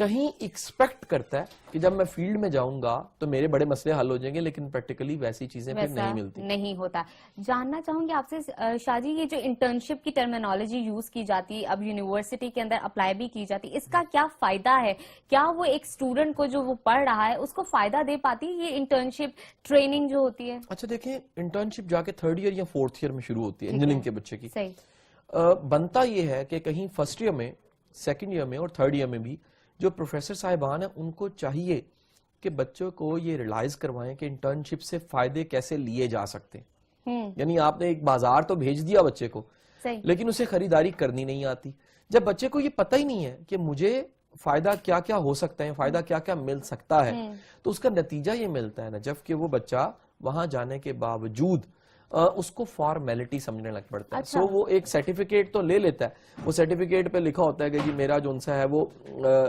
کہیں ایکسپیکٹ کرتا ہے کہ جب میں فیلڈ میں جاؤں گا تو میرے بڑے مسئلے حل ہو جائیں گے, لیکن پریکٹیکلی ویسی چیزیں پھر نہیں ملتی, نہیں ہوتا. جاننا چاہوں گی آپ سے شاہ جی, یہ جو انٹرنشپ کی ٹرمینالوجی یوز کی جاتی ہے, اب یونیورسٹی کے اندر اپلائی بھی کی جاتی ہے, اس کا کیا فائدہ ہے؟ کیا وہ ایک اسٹوڈنٹ کو جو وہ پڑھ رہا ہے اس کو فائدہ دے پاتی ہے یہ انٹرنشپ ٹریننگ جو ہوتی ہے؟ اچھا دیکھیں, انٹرنشپ جا کے 3rd ایئر یا 4th ایئر میں شروع ہوتی ہے انجینئرنگ کے بچے کی. صحیح. بنتا یہ ہے کہ کہیں 1st ایئر میں, 2nd ایئر میں اور 3rd ایئر میں بھی جو پروفیسر صاحبان ہیں ان کو چاہیے کہ بچوں کو یہ ریلائز کروائیں کہ انٹرنشپ سے فائدے کیسے لیے جا سکتے ہیں. یعنی آپ نے ایک بازار تو بھیج دیا بچے کو, لیکن اسے خریداری کرنی نہیں آتی. جب بچے کو یہ پتہ ہی نہیں ہے کہ مجھے فائدہ کیا کیا ہو سکتا ہے, فائدہ کیا کیا مل سکتا ہے, تو اس کا نتیجہ یہ ملتا ہے نا, جب کہ وہ بچہ وہاں جانے کے باوجود اس کو فارمیلٹی سمجھنے لگ پڑتا ہے. سو وہ ایک سرٹیفکیٹ تو لے لیتا ہے, وہ سرٹیفکیٹ پہ لکھا ہوتا ہے کہ جی میرا جو سا ہے وہ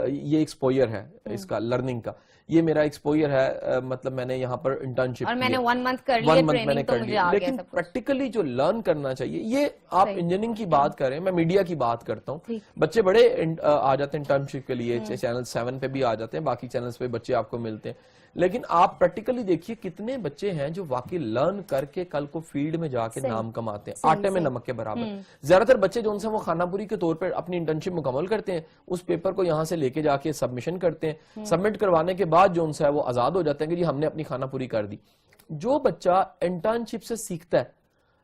یہ ایکسپوئر ہے اس کا لرننگ کا, یہ میرا ایکسپوئر ہے, مطلب میں نے یہاں پر انٹرنشپ اور میں نے 1 month کر لی ٹریننگ تو مجھے آ گیا. لیکن پریکٹیکلی جو لرن کرنا چاہیے, یہ آپ انجینئرنگ کی بات کریں, میں میڈیا کی بات کرتا ہوں, بچے بڑے آ جاتے ہیں انٹرنشپ کے لیے, چینل 7 پہ بھی آ جاتے ہیں, باقی چینلز پہ بچے آپ کو ملتے ہیں, لیکن آپ پریکٹیکلی دیکھیے کتنے بچے ہیں جو واقعی لرن کر کے کل کو فیلڈ میں جا کے نام کماتے ہیں, آٹے میں نمک کے برابر. زیادہ تر بچے جو ان سے وہ خانہ پوری کے طور پر اپنی انٹرنشپ مکمل کرتے ہیں, اس پیپر کو یہاں سے لے کے جا کے سبمیشن کرتے ہیں, سبمٹ کروانے کے بعد جو ان سے وہ آزاد ہو جاتے ہیں کہ جی ہم نے اپنی خانہ پوری کر دی. جو بچہ انٹرنشپ سے سیکھتا ہے,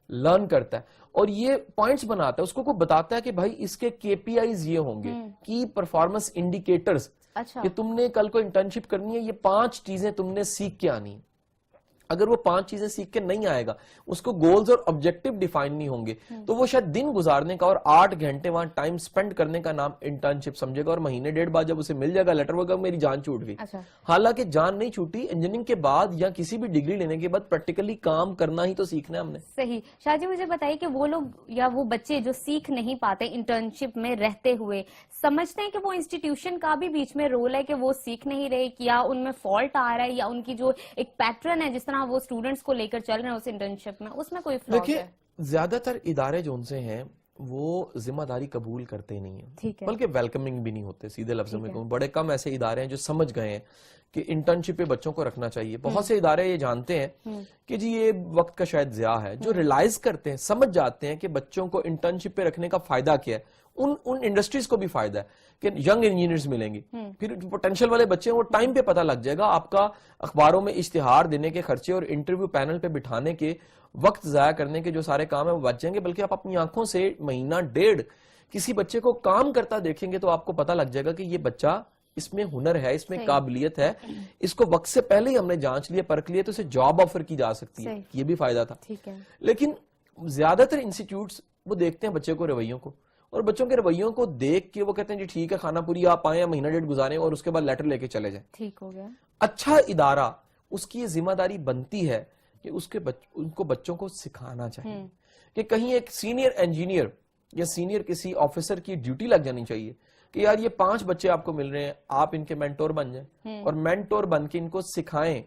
لرن کرتا ہے اور یہ پوائنٹس بناتا ہے, اس کو کوئی بتاتا ہے کہ بھائی اس کے KPIs یہ ہوں گے, کی پرفارمنس انڈیکیٹرز, کہ تم نے کل کو انٹرنشپ کرنی ہے, یہ 5 چیزیں تم نے سیکھ کے آنی. اگر وہ 5 چیزیں سیکھ کے نہیں آئے گا, اس کو گولز اور آبجیکٹو ڈیفائن نہیں ہوں گے, تو وہ شاید دن گزارنے کا اور 8 گھنٹے وہاں ٹائم سپینڈ کرنے کا نام انٹرنشپ سمجھے گا, اور مہینے 1.5 بعد جب اسے مل جائے گا لیٹر, وہ کہا میری جان چھوٹ گئی. حالانکہ جان نہیں چھوٹی, انجینئرنگ کے بعد یا کسی بھی ڈگری لینے کے بعد پریکٹیکلی کام کرنا ہی تو سیکھنا ہے ہم نے. صحیح. شاہ جی مجھے بتائیے کہ وہ لوگ یا وہ بچے جو سیکھ نہیں پاتے انٹرنشپ میں رہتے ہوئے, سمجھتے ہیں کہ وہ انسٹیٹیوشن کا بھی بیچ میں رول ہے کہ وہ سیکھ نہیں رہے, یا ان میں فالٹ آ رہا ہے, یا ان کی جو ایک پیٹرن ہے جس طرح وہ اسٹوڈنٹس کو لے کر چل رہے ہیں اس انٹرنشپ میں, اس میں کوئی فلاو ہے؟ دیکھیں زیادہ تر ادارے جو ان سے ہیں وہ ذمہ داری قبول کرتے نہیں ہیں, بلکہ ویلکمنگ بھی نہیں ہوتے. سیدھے لفظوں میں کہوں, بڑے کم ایسے ادارے ہیں جو سمجھ گئے ہیں کہ انٹرنشپ پہ بچوں کو رکھنا چاہیے. بہت سے ادارے یہ جانتے ہیں کہ جی یہ وقت کا شاید ضیاع ہے, جو ریلائز کرتے ہیں, سمجھ جاتے ہیں کہ بچوں کو انٹرنشپ پہ رکھنے کا فائدہ کیا ہے. ان انڈسٹریز کو بھی فائدہ ہے کہ ینگ انجینئرز ملیں گے, پھر پوٹینشیل والے بچے ہیں وہ ٹائم پہ پتہ لگ جائے گا. آپ کا اخباروں میں اشتہار دینے کے خرچے اور انٹرویو پینل پہ بٹھانے کے وقت ضائع کرنے کے جو سارے کام ہیں وہ بچ جائیں گے, بلکہ آپ اپنی آنکھوں سے 1.5 مہینہ کسی بچے کو کام کرتا دیکھیں گے تو آپ کو پتہ لگ جائے گا کہ یہ بچہ, اس میں ہنر ہے, اس میں قابلیت ہے, اس کو وقت سے پہلے ہی ہم نے جانچ لیا, پرکھ لیا, تو اسے جاب آفر کی جا سکتی ہے. یہ بھی فائدہ تھا. لیکن زیادہ تر انسٹیٹیوٹس وہ دیکھتے ہیں بچے کو رویوں کو, اور بچوں کے رویوں کو دیکھ کے وہ کہتے ہیں جی ٹھیک ہے خانہ پوری آپ آئیں, 1.5 مہینہ گزاریں اور اس کے بعد لیٹر لے کے چلے جائیں. ٹھیک ہو گیا. اچھا ادارہ, اس کی یہ ذمہ داری بنتی ہے کہ ان کو بچوں کو سکھانا چاہیے کہ کہیں ایک سینئر انجینئر یا سینئر کسی آفیسر کی ڈیوٹی لگ جانی چاہیے کہ یار یہ 5 بچے آپ کو مل رہے ہیں, آپ ان کے مینٹور بن جائیں اور مینٹور بن کے ان کو سکھائیں.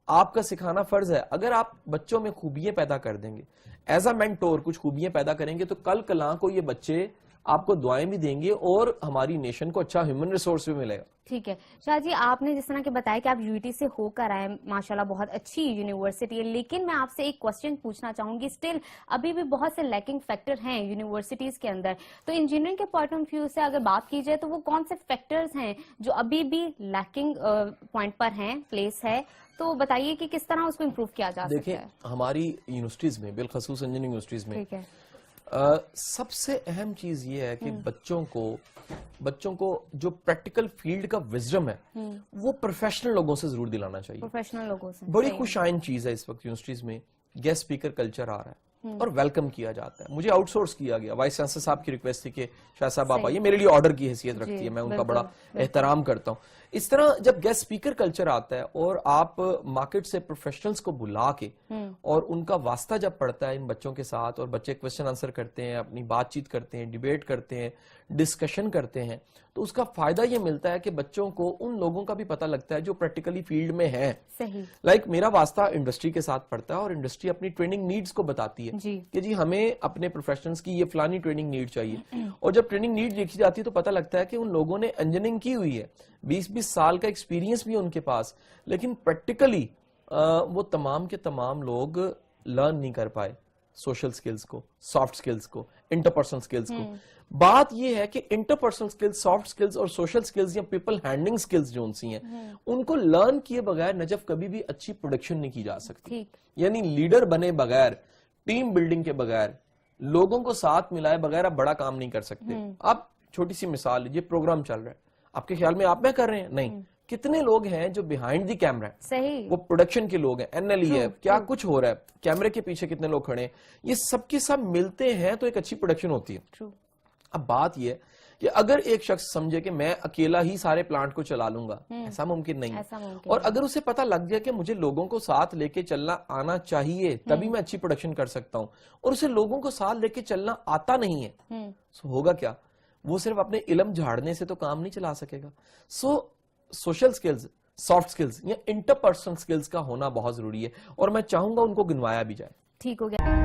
آپ کا سکھانا فرض ہے. اگر آپ بچوں میں خوبیاں پیدا کر دیں گے, ایز اے مینٹور کچھ خوبیاں پیدا کریں گے, تو کل کلاں کو یہ بچے آپ کو دعائیں بھی دیں گے اور ہماری نیشن کو اچھا ہیومن ریسورس بھی ملے گا. ٹھیک ہے. شاہ جی آپ نے جس طرح کہ بتایا کہ آپ UT سے ہو کر آئے, ماشاءاللہ بہت اچھی یونیورسٹی ہے, لیکن میں آپ سے ایک کوسچن پوچھنا چاہوں گی, اسٹل ابھی بھی بہت سے لیکنگ فیکٹر ہیں یونیورسٹیز کے اندر, تو انجینئرنگ کے پوائنٹ آف ویو سے اگر بات کی جائے تو وہ کون سے فیکٹرز ہیں جو ابھی بھی لیکنگ پوائنٹ پر ہیں, پلیس ہے, تو بتائیے کہ کس طرح اس کو امپروو کیا جا سکتا ہے. دیکھیں ہماری یونیورسٹیز میں, بالخصوص انجینئرنگ یونیورسٹیز میں, سب سے اہم چیز یہ ہے کہ بچوں کو جو پریکٹیکل فیلڈ کا وزڈم ہے وہ پروفیشنل لوگوں سے ضرور دلانا چاہیے. پروفیشنل لوگوں سے بڑی خوش آئند چیز ہے اس وقت یونیورسٹیز میں, گیسٹ اسپیکر کلچر آ رہا ہے اور ویلکم کیا جاتا ہے. مجھے آؤٹ سورس کیا گیا, وائس چانسلر صاحب کی ریکویسٹ تھی کہ شاہ صاحب آپ آئیے, میرے لیے آرڈر کی حیثیت رکھتی ہے, میں ان کا بڑا احترام کرتا ہوں. اس طرح جب گیسٹ اسپیکر کلچر آتا ہے اور آپ مارکیٹ سے پروفیشنلز کو بلا کے اور ان کا واسطہ جب پڑتا ہے ان بچوں کے ساتھ, اور بچے کویسچن آنسر کرتے ہیں, اپنی بات چیت کرتے ہیں, ڈیبیٹ کرتے ہیں, ڈسکشن کرتے ہیں, تو اس کا فائدہ یہ ملتا ہے کہ بچوں کو ان لوگوں کا بھی پتہ لگتا ہے جو پریکٹیکلی فیلڈ میں ہیں. لائک میرا واسطہ انڈسٹری کے ساتھ پڑتا ہے اور انڈسٹری اپنی ٹریننگ نیڈز کو بتاتی ہے کہ جی ہمیں اپنے پروفیشنلز کی یہ فلانی ٹریننگ نیڈ چاہیے, اور جب ٹریننگ نیڈ لکھی جاتی ہے تو پتہ لگتا ہے کہ ان لوگوں نے انجینئرنگ کی ہوئی ہے, 20-20 سال کا ایکسپیرینس بھی ان کے پاس, لیکن پریکٹیکلی وہ تمام کے تمام لوگ لرن نہیں کر پائے سوشل سکلز کو, سافٹ سکلز کو, انٹرپرسنل سکلز کو. بات یہ ہے کہ انٹرپرسنل سکلز, سافٹ سکلز اور سوشل سکلز یا پیپل ہینڈلنگ سکلز جو ان سی ہیں, ان کو لرن کیے بغیر نجف کبھی بھی اچھی پروڈکشن نہیں کی جا سکتی. یعنی لیڈر بنے بغیر, ٹیم بلڈنگ کے بغیر, لوگوں کو ساتھ ملائے بغیر آپ بڑا کام نہیں کر سکتے. آپ چھوٹی سی مثال لیجیے, پروگرام چل رہا ہے, آپ کے خیال میں آپ میں کر رہے ہیں؟ نہیں. کتنے لوگ ہیں جو بیہائنڈ دی کیمرہ ہیں, صحیح, وہ پروڈکشن کے لوگ ہیں, این ایل ای ہے, کیا کچھ ہو رہا ہے, کیمرے کے پیچھے کتنے لوگ کھڑے ہیں, یہ سب کے سب ملتے ہیں تو ایک اچھی پروڈکشن ہوتی ہے. اب بات یہ ہے کہ اگر ایک شخص سمجھے کہ میں اکیلا ہی سارے پلانٹ کو چلا لوں گا, ایسا ممکن نہیں ہے. اور اگر اسے پتہ لگ جائے کہ مجھے لوگوں کو ساتھ لے کے چلنا آنا چاہیے تبھی میں اچھی پروڈکشن کر سکتا ہوں, اور اسے لوگوں کو ساتھ لے کے چلنا آتا نہیں ہے, سو ہوگا کیا؟ وہ صرف اپنے علم جھاڑنے سے تو کام نہیں چلا سکے گا. سو سوشل سکلز, سافٹ سکلز یا انٹرپرسنل سکلز کا ہونا بہت ضروری ہے, اور میں چاہوں گا ان کو گنوایا بھی جائے. ٹھیک ہو گیا.